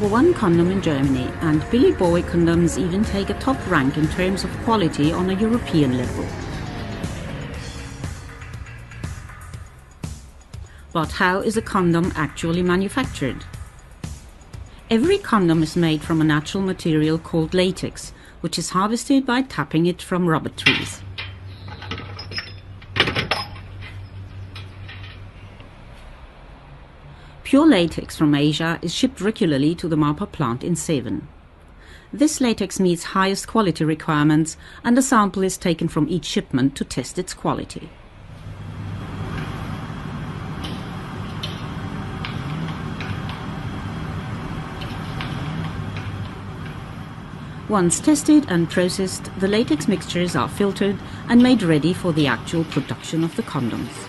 #1 condom in Germany, and Billy Boy condoms even take a top rank in terms of quality on a European level. But how is a condom actually manufactured? Every condom is made from a natural material called latex, which is harvested by tapping it from rubber trees. Pure latex from Asia is shipped regularly to the MAPA plant in Seven. This latex meets highest quality requirements, and a sample is taken from each shipment to test its quality. Once tested and processed, the latex mixtures are filtered and made ready for the actual production of the condoms.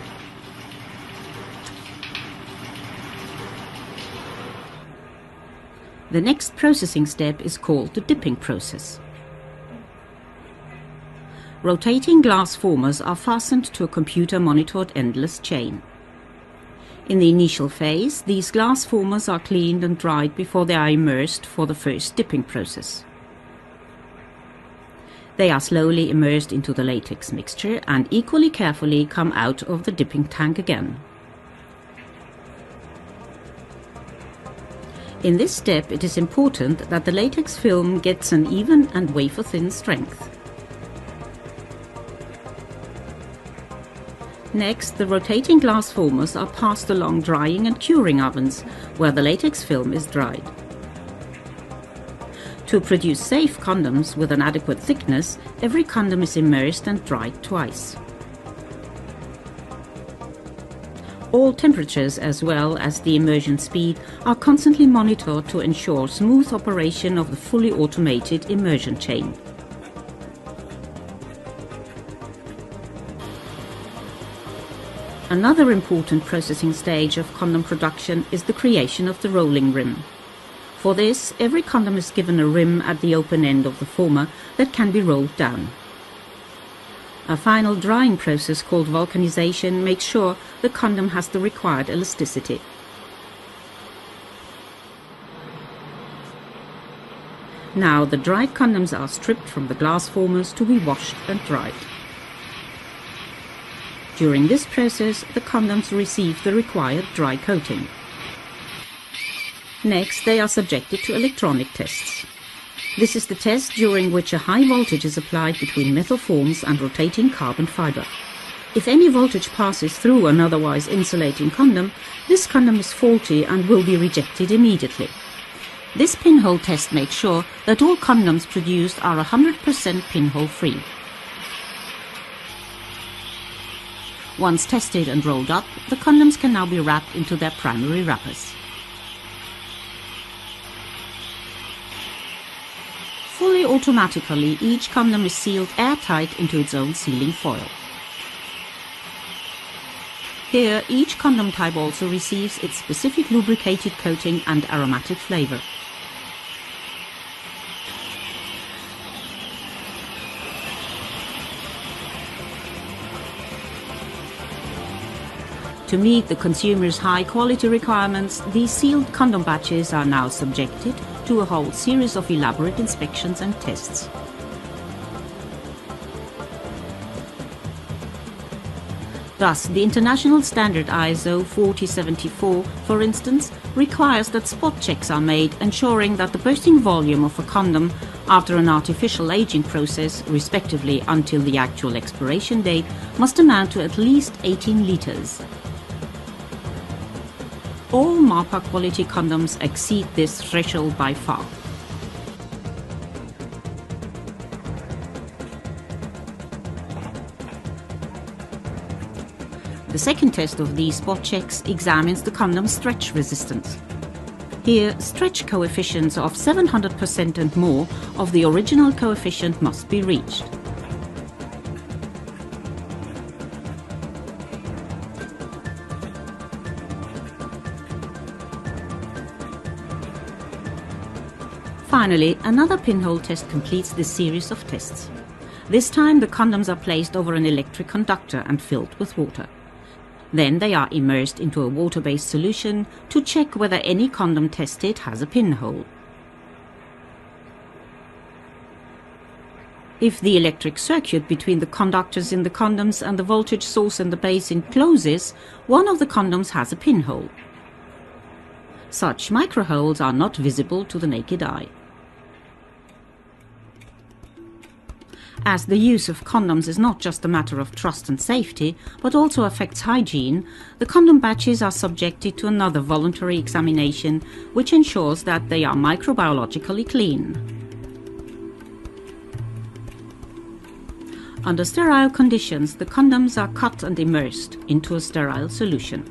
The next processing step is called the dipping process. Rotating glass formers are fastened to a computer-monitored endless chain. In the initial phase, these glass formers are cleaned and dried before they are immersed for the first dipping process. They are slowly immersed into the latex mixture and equally carefully come out of the dipping tank again. In this step, it is important that the latex film gets an even and wafer-thin strength. Next, the rotating glass formers are passed along drying and curing ovens, where the latex film is dried. To produce safe condoms with an adequate thickness, every condom is immersed and dried twice. All temperatures, as well as the immersion speed, are constantly monitored to ensure smooth operation of the fully automated immersion chain. Another important processing stage of condom production is the creation of the rolling rim. For this, every condom is given a rim at the open end of the former that can be rolled down. A final drying process called vulcanization makes sure the condom has the required elasticity. Now the dried condoms are stripped from the glass formers to be washed and dried. During this process, the condoms receive the required dry coating. Next, they are subjected to electronic tests. This is the test during which a high voltage is applied between metal forms and rotating carbon fiber. If any voltage passes through an otherwise insulating condom, this condom is faulty and will be rejected immediately. This pinhole test makes sure that all condoms produced are 100% pinhole free. Once tested and rolled up, the condoms can now be wrapped into their primary wrappers. Fully automatically, each condom is sealed airtight into its own sealing foil. Here, each condom type also receives its specific lubricated coating and aromatic flavor. To meet the consumer's high quality requirements, these sealed condom batches are now subjected to a whole series of elaborate inspections and tests. Thus, the international standard ISO 4074, for instance, requires that spot checks are made, ensuring that the bursting volume of a condom after an artificial aging process, respectively until the actual expiration date, must amount to at least 18 liters. All MAPA quality condoms exceed this threshold by far. The second test of these spot checks examines the condom's stretch resistance. Here, stretch coefficients of 700% and more of the original coefficient must be reached. Finally, another pinhole test completes this series of tests. This time the condoms are placed over an electric conductor and filled with water. Then they are immersed into a water-based solution to check whether any condom tested has a pinhole. If the electric circuit between the conductors in the condoms and the voltage source in the basin closes, one of the condoms has a pinhole. Such microholes are not visible to the naked eye. As the use of condoms is not just a matter of trust and safety, but also affects hygiene, the condom batches are subjected to another voluntary examination, which ensures that they are microbiologically clean. Under sterile conditions, the condoms are cut and immersed into a sterile solution.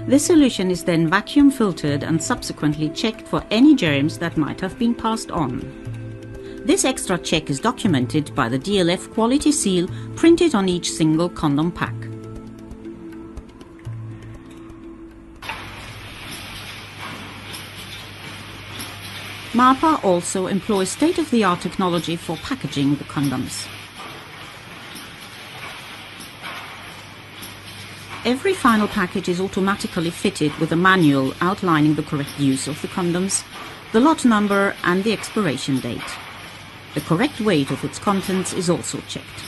This solution is then vacuum filtered and subsequently checked for any germs that might have been passed on. This extra check is documented by the DLF quality seal printed on each single condom pack. MAPA also employs state-of-the-art technology for packaging the condoms. Every final package is automatically fitted with a manual outlining the correct use of the condoms, the lot number and the expiration date. The correct weight of its contents is also checked.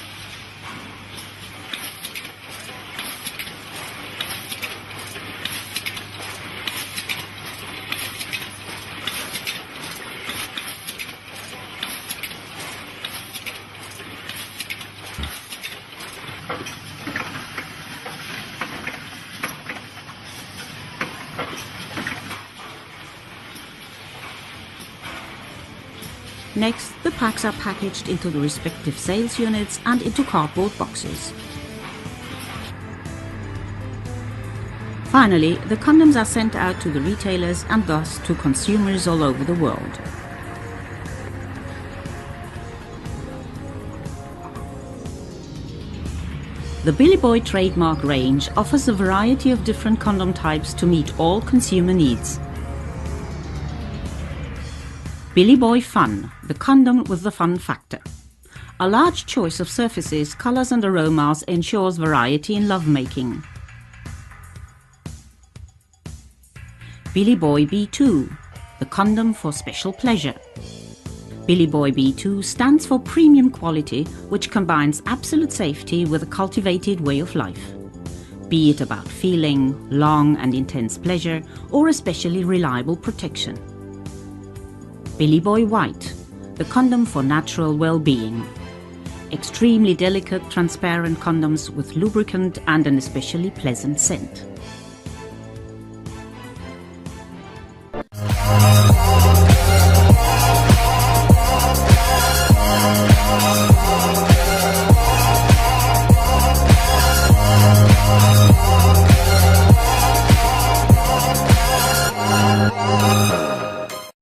Next, the packs are packaged into the respective sales units and into cardboard boxes. Finally, the condoms are sent out to the retailers and thus to consumers all over the world. The Billy Boy trademark range offers a variety of different condom types to meet all consumer needs. Billy Boy Fun, the condom with the fun factor. A large choice of surfaces, colors and aromas ensures variety in lovemaking. Billy Boy B2, the condom for special pleasure. Billy Boy B2 stands for premium quality, which combines absolute safety with a cultivated way of life. Be it about feeling, long and intense pleasure, or especially reliable protection. Billy Boy White, the condom for natural well-being. Extremely delicate, transparent condoms with lubricant and an especially pleasant scent.